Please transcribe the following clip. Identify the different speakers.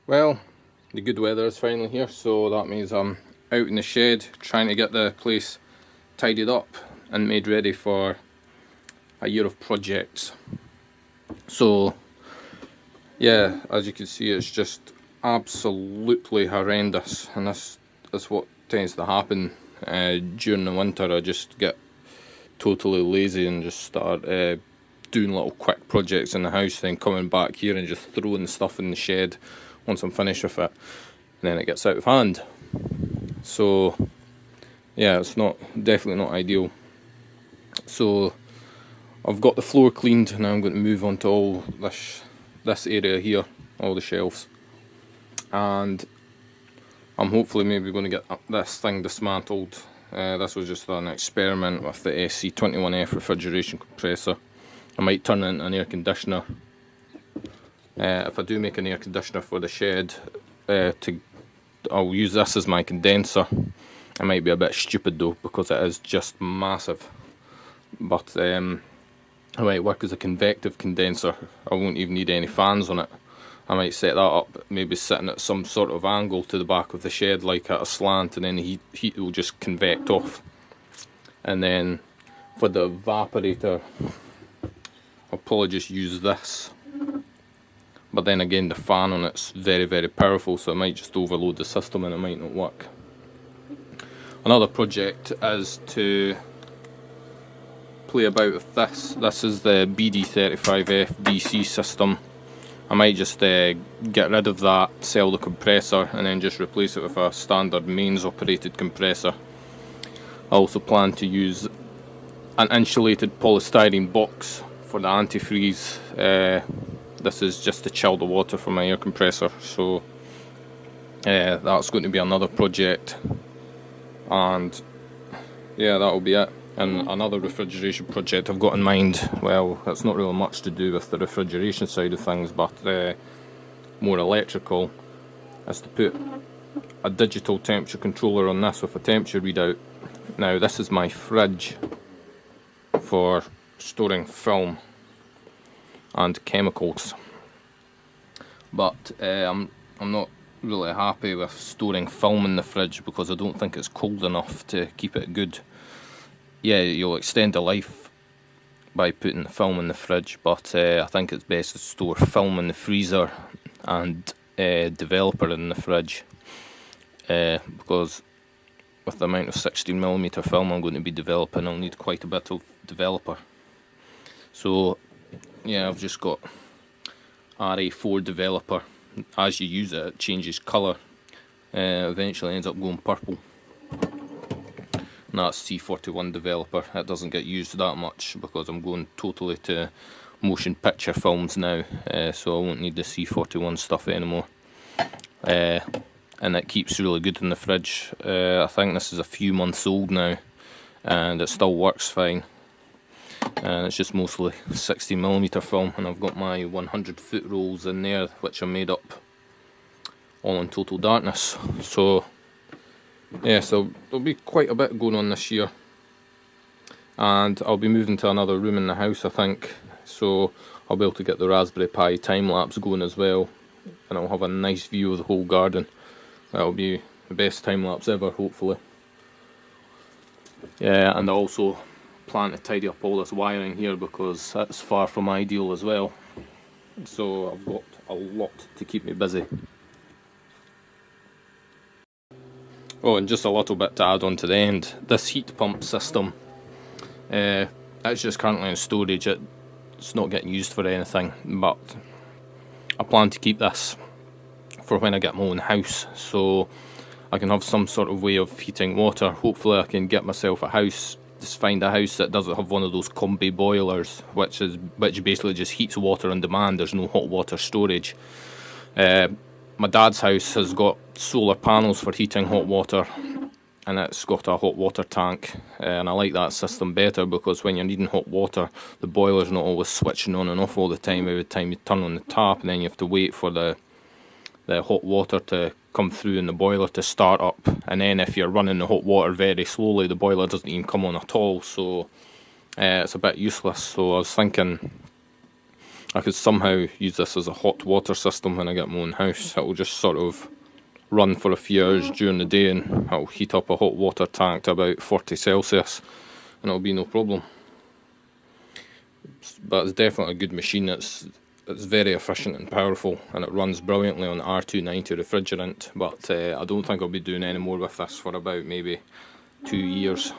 Speaker 1: Well, the good weather is finally here, so that means I'm out in the shed trying to get the place tidied up and made ready for a year of projects. So yeah, as you can see, it's just absolutely horrendous, and this is what tends to happen during the winter. I just get totally lazy and just start doing little quick projects in the house, then coming back here and just throwing stuff in the shed once I'm finished with it, and then it gets out of hand. So yeah, it's definitely not ideal. So I've got the floor cleaned, and now I'm going to move on to all this area here, all the shelves, and I'm hopefully maybe going to get this thing dismantled. This was just an experiment with the SC21F refrigeration compressor. I might turn it into an air conditioner. If I do make an air conditioner for the shed, I'll use this as my condenser. It might be a bit stupid though, because it is just massive. But it might work as a convective condenser. I won't even need any fans on it. I might set that up, maybe sitting at some sort of angle to the back of the shed, like at a slant, and then the heat will just convect off. And then for the evaporator, I'll probably just use this. But then again, the fan on it's very, very powerful, so it might just overload the system and it might not work. Another project is to play about with this. This is the BD35F DC system. I might just get rid of that, sell the compressor, and then just replace it with a standard mains operated compressor. I also plan to use an insulated polystyrene box for the antifreeze. This is just to chill the water from my air compressor, so that's going to be another project. And yeah, that'll be it. And another refrigeration project I've got in mind, well, it's not really much to do with the refrigeration side of things, but more electrical, is to put a digital temperature controller on this with a temperature readout. Now, this is my fridge for storing film and chemicals, but I'm not really happy with storing film in the fridge because I don't think it's cold enough to keep it good. Yeah, you'll extend the life by putting the film in the fridge, but I think it's best to store film in the freezer and developer in the fridge, because with the amount of 16mm film I'm going to be developing, I'll need quite a bit of developer. So yeah, I've just got RA4 developer. As you use it, it changes colour, eventually ends up going purple. And that's C41 developer. It doesn't get used that much because I'm going totally to motion picture films now, so I won't need the C41 stuff anymore. And it keeps really good in the fridge. I think this is a few months old now, and it still works fine. And it's just mostly 60mm film, and I've got my 100 foot rolls in there, which are made up all in Total Darkness. So yeah, so there'll be quite a bit going on this year, and I'll be moving to another room in the house, I think, so I'll be able to get the Raspberry Pi time-lapse going as well, and I'll have a nice view of the whole garden. That'll be the best time-lapse ever, hopefully. Yeah, and I also plan to tidy up all this wiring here because that's far from ideal as well, so I've got a lot to keep me busy. Oh, and just a little bit to add on to the end, this heat pump system, it's just currently in storage. It's not getting used for anything, but I plan to keep this for when I get my own house, so I can have some sort of way of heating water. Hopefully I can get myself a house, just find a house that doesn't have one of those combi boilers, which basically just heats water on demand. There's no hot water storage. My dad's house has got solar panels for heating hot water, and it's got a hot water tank, and I like that system better because when you're needing hot water, the boiler's not always switching on and off all the time every time you turn on the tap, and then you have to wait for the hot water to come through in the boiler to start up, and then if you're running the hot water very slowly, the boiler doesn't even come on at all, so it's a bit useless. So I was thinking I could somehow use this as a hot water system when I get my own house. It'll just sort of run for a few hours during the day and I'll heat up a hot water tank to about 40 Celsius and it'll be no problem. But it's definitely a good machine. It's very efficient and powerful, and it runs brilliantly on R290 refrigerant, but I don't think I'll be doing any more with this for about maybe 2 years.